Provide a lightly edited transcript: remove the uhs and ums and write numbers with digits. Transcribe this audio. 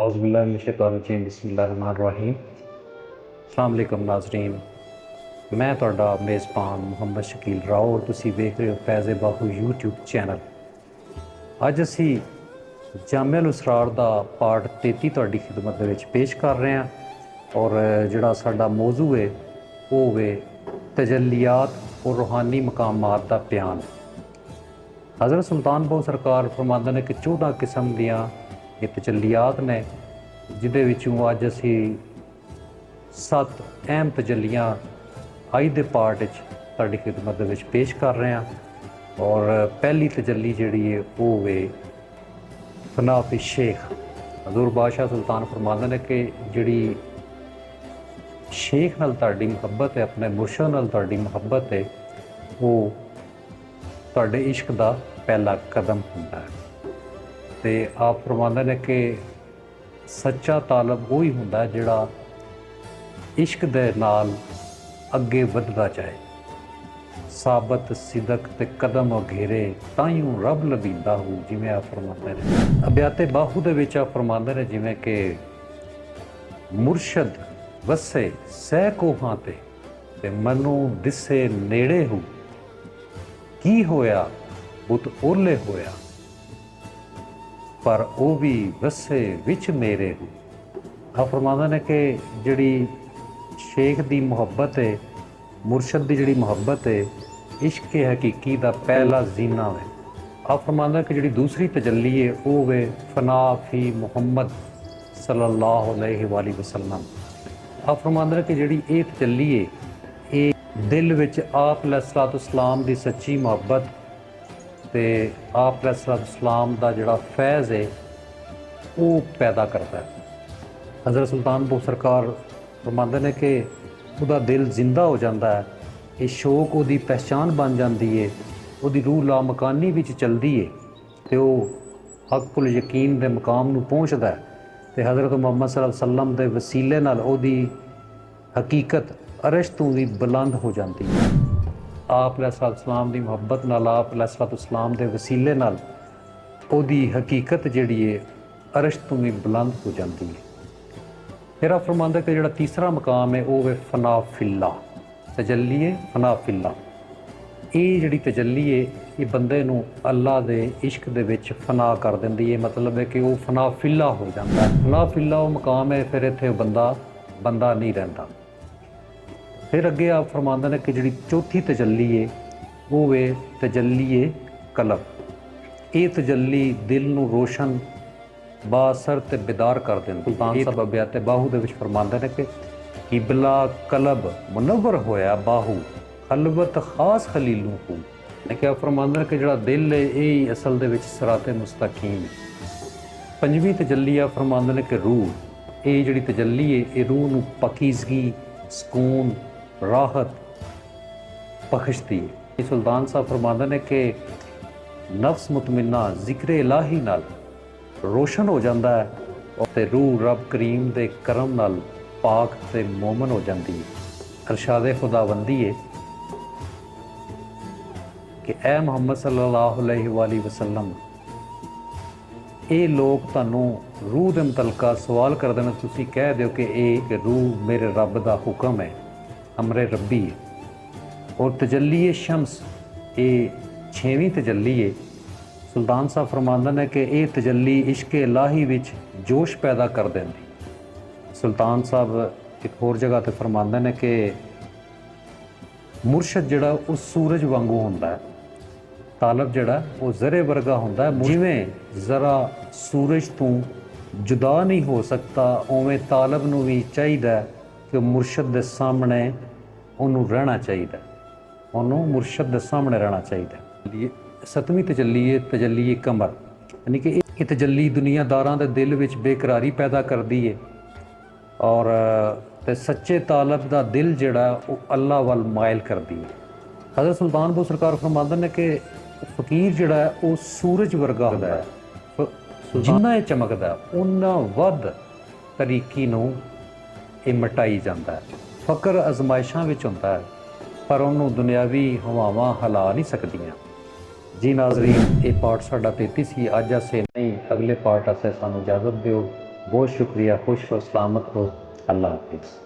औज़ुबिल्लाहिमिनश्शैतानिर्रजीम बिस्मिल्लाहिर्रहमानिर्रहीम। अस्सलाम वालेकुम नाज़रीन, मैं तुहाडा मेज़बान मुहम्मद शकील राव और तुसीं वेख रहे हो फैज़ बाहू यूट्यूब चैनल। अज असी जामिया अल असरार दा पार्ट 33 तुहाडी खिदमत दे विच पेश कर रहे हैं और जिहड़ा साडा मौजू है वो वे तजल्लियात और रूहानी मकामात दा बयान। हज़रत सुल्तान बहु सरकार फरमांदे ने कि 14 किस्म दियां ये तजल्लियात ने जिहदे विचों अज असी 7 अहम तजल्लियां अज दे पार्ट विच तुहाडी खिदमत दे विच पेश कर रहे हैं। और पहली तजल्ली जिहड़ी है वो वे फना फी शेख। हज़ूर बादशाह सुल्तान फरमांदे ने कि जिहड़ी शेख नाल तुहाडी मुहब्बत है, अपने मुर्शद नाल तुहाडी मुहब्बत है, वो तुहाडे इश्क दा पहला कदम हुंदा है। ते आप फरमांदे ने कि सच्चा तालब वही हुंदा है जिहड़ा इश्क दे नाल अगे वधदा जाए। साबत सिदक ते कदम घेरे ताइयों रब लभींदा हो, जिवें आप फरमांदे ने। अब्याते बाहू दे विच आप फरमांदे ने जिवें कि मुर्शद वसे सह कोहां ते मनु दिसे नेड़े हो, की होया बुत ओले होया पर वो भी वसे विच मेरे हो। आप फरमांदे ने कि जिहड़ी शेख दी मुहब्बत है, मुर्शद दी जिहड़ी मुहब्बत है, इश्क के हकीकी दा पहला जीना है। आप फरमांदे कि जिहड़ी दूसरी तजल्ली है वो वे फना फी मुहम्मद सल्लल्लाहु अलैहि वसल्लम। आप फरमांदे कि जिहड़ी ये तजल्ली है ये दिल विच आप अलैहिस्सलाम दी सच्ची मुहब्बत ते आप अलैहिस्सलाम दा जिहड़ा फैज़ है वो पैदा करता है। हज़रत सुल्तान बहु सरकार फरमांदे ने कि उसदा दिल जिंदा हो जाता है, ये शौक उसदी पहचान बन जाती है, उसदी रूह लामकानी विच चलती है तो वह हक़ुल यकीन के मकाम नूं पहुँचता है। तो हज़रत मुहम्मद सल्लल्लाहु अलैहि वसल्लम के वसीले नाल उसदी हकीकत अरश तों भी बुलंद हो जाती है। आप अलैहिस्सलाम की मुहब्बत नाल, आप अलैहिस्सलाम के वसीले नाल उसदी हकीकत जिहड़ी है अरश तों भी बुलंद हो जाती है। फिर आप फरमांदे कि जिहड़ा तीसरा मकाम है वो है फना फिल्ला, तजल्ली है फना फिल्ला। ये जिहड़ी तजल्ली है ये बंदे नूं अल्लाह दे इश्क दे विच फना कर दिंदी है। मतलब है कि वो फना फिल्ला हो जाता है। फना फिल्ला वो मकाम है फिर इत्थे बंदा नहीं रहिंदा। फिर अगे आप फरमांदे ने कि जिहड़ी चौथी तजल्ली है वो वे तजल्ली है कलब। ये तजल्ली दिल नूं रोशन बासर ते बेदार कर दें। सुल्तान साहब अब्याते बाहू दे विच फरमांदे ने कि किबला कलब मुनव्वर होया बाहू खलवत खास खलीलू हो। ने क्या फरमांदे ने कि जिहड़ा दिल है यही असल दे विच सिराते मुस्तकीम है। पंजवीं तजल्ली आ फरमांदे ने कि रूह, ये जिहड़ी तजल्ली है ये रूह नूं पकीज़गी, सुकून, राहत बख्शती है। सुल्तान साहब फरमांदे ने कि नफ्स मुतमिना जिक्र इलाही नाल रोशन हो जाता है और रूह रब करीम दे करम नाल पाक ते मोमन हो जाती है। अरशाद खुदाबंदी है कि ए मुहम्मद सल्लल्लाहु अलैहि वसल्लम, ये लोग तुहानूं रूह दे मुतलका सवाल करदे ने, तुसीं कह दिओ कि ये रूह मेरे रब दा हुक्म है, अमरे रब्बी है। और तजल्ली शम्स ये 6वीं तजल्ली है। सुल्तान साहब फरमांदे ने कि ये तजल्ली इश्क इलाही विच जोश पैदा कर देंदी। सुल्तान साहब एक होर जगह ते फरमांदे ने कि मुर्शद जिहड़ा वो सूरज वांगू हुंदा है, तालब जिहड़ा वो ज़रे वर्गा हुंदा है। जिवें ज़रा सूरज तो जुदा नहीं हो सकता, उवें तालब नूं भी चाहिदा कि मुर्शद दे सामने उन्होंने रहना चाहिए, उन्होंने मुर्शद के सामने रहना चाहिए। 7वीं तजल्ली है तजल्ली कमर, यानी कि ये तजल्ली दुनियादारां दे दिल विच बेकरारी पैदा करती है और ते सच्चे तालब का दिल जिहड़ा वो अल्लाह वल मायल करती है। हज़रत सुल्तान बहु सरकार फरमांदे ने कि फकीर जिहड़ा है वो सूरज वर्गा होंदा है, जिन्ना चमकदा उन्ना वध तरीकी नूं ये मिटाई जाता है। फ़कर अजमाइशां विच हुंदा है पर उन्होंने दुनियावी हवावां हिला नहीं सकदियां। जी नाज़रीन, ये पार्ट साडा 33 सी। अज असे नहीं, अगले पार्ट असे सानू इजाज़त दिओ। बहुत शुक्रिया। खुश हो, सलामत हो। अल्लाह हाफिज़।